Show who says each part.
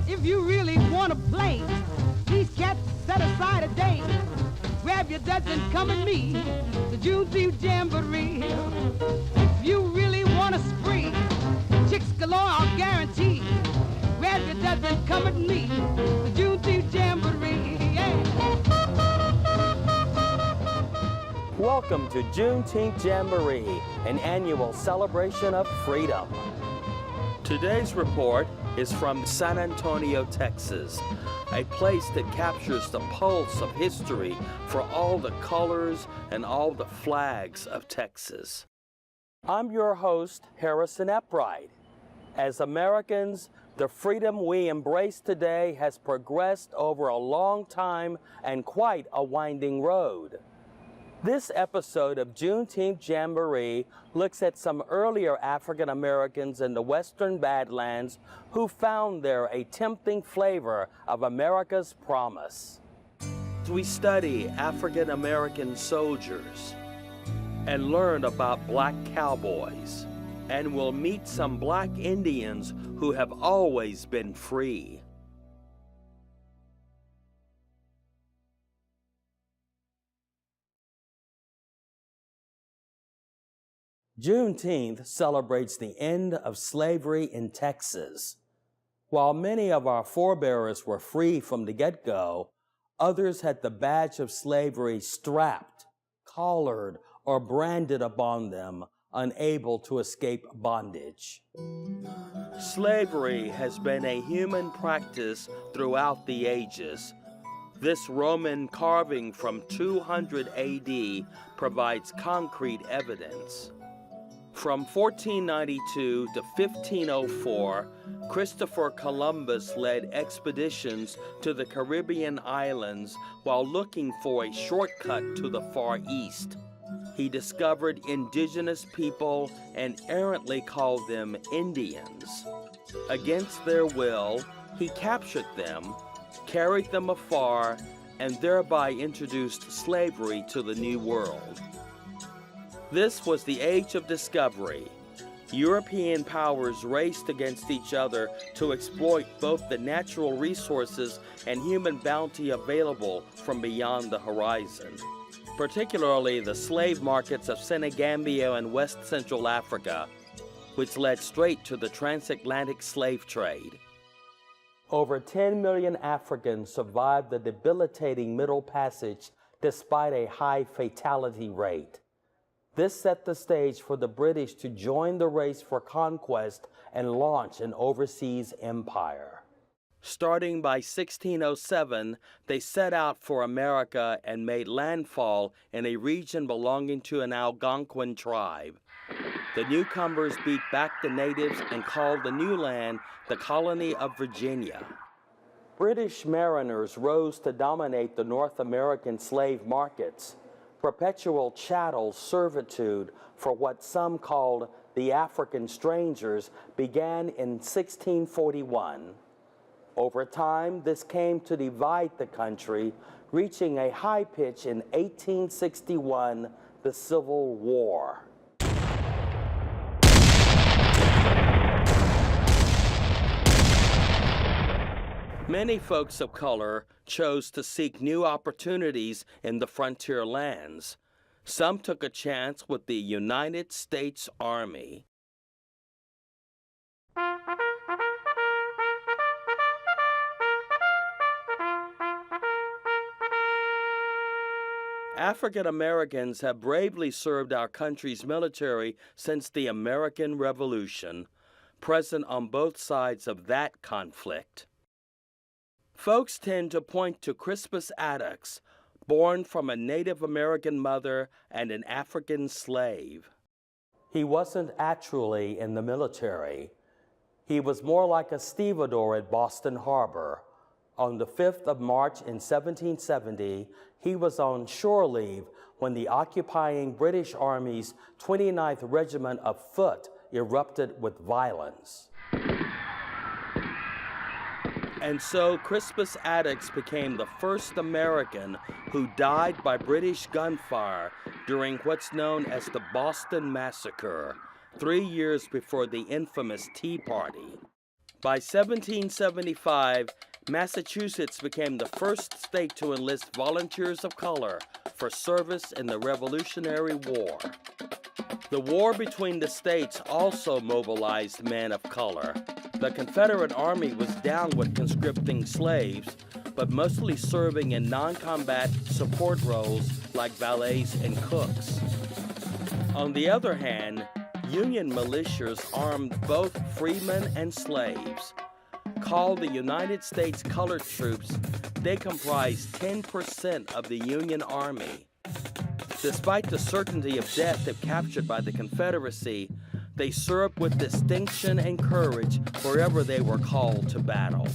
Speaker 1: If you really want to play, these cats set aside a day. Grab your Dutch and come at me, the Juneteenth Jamboree. If you really want to spree, chicks galore I'll guarantee. Grab your Dutch and come at me, the Juneteenth Jamboree. Yeah.
Speaker 2: Welcome to Juneteenth Jamboree, an annual celebration of freedom. Today's report is from San Antonio, Texas, a place that captures the pulse of history for all the colors and all the flags of Texas. I'm your host, Harrison Eppright. As Americans, the freedom we embrace today has progressed over a long time and quite a winding road. This episode of Juneteenth Jamboree looks at some earlier African Americans in the Western Badlands who found there a tempting flavor of America's promise. We study African American soldiers and learn about black cowboys, and we'll meet some black Indians who have always been free. Juneteenth celebrates the end of slavery in Texas. While many of our forebears were free from the get-go, others had the badge of slavery strapped, collared, or branded upon them, unable to escape bondage. Slavery has been a human practice throughout the ages. This Roman carving from 200 AD provides concrete evidence. From 1492 to 1504, Christopher Columbus led expeditions to the Caribbean islands while looking for a shortcut to the Far East. He discovered indigenous people and errantly called them Indians. Against their will, he captured them, carried them afar, and thereby introduced slavery to the New World. This was the age of discovery. European powers raced against each other to exploit both the natural resources and human bounty available from beyond the horizon, particularly the slave markets of Senegambia and West Central Africa, which led straight to the transatlantic slave trade. Over 10 million Africans survived the debilitating Middle Passage despite a high fatality rate. This set the stage for the British to join the race for conquest and launch an overseas empire. Starting by 1607, they set out for America and made landfall in a region belonging to an Algonquin tribe. The newcomers beat back the natives and called the new land the colony of Virginia. British mariners rose to dominate the North American slave markets. Perpetual chattel servitude for what some called the African strangers began in 1641. Over time, this came to divide the country, reaching a high pitch in 1861, the Civil War. Many folks of color chose to seek new opportunities in the frontier lands. Some took a chance with the United States Army. African Americans have bravely served our country's military since the American Revolution, present on both sides of that conflict. Folks tend to point to Crispus Attucks, born from a Native American mother and an African slave. He wasn't actually in the military. He was more like a stevedore at Boston Harbor. On the 5th of March in 1770, he was on shore leave when the occupying British Army's 29th Regiment of Foot erupted with violence. And so Crispus Attucks became the first American who died by British gunfire during what's known as the Boston Massacre, 3 years before the infamous Tea Party. By 1775, Massachusetts became the first state to enlist volunteers of color for service in the Revolutionary War. The war between the states also mobilized men of color. The Confederate Army was down with conscripting slaves, but mostly serving in non-combat support roles like valets and cooks. On the other hand, Union militias armed both freemen and slaves. Called the United States Colored Troops, they comprised 10% of the Union Army. Despite the certainty of death if captured by the Confederacy, they served with distinction and courage wherever they were called to battle.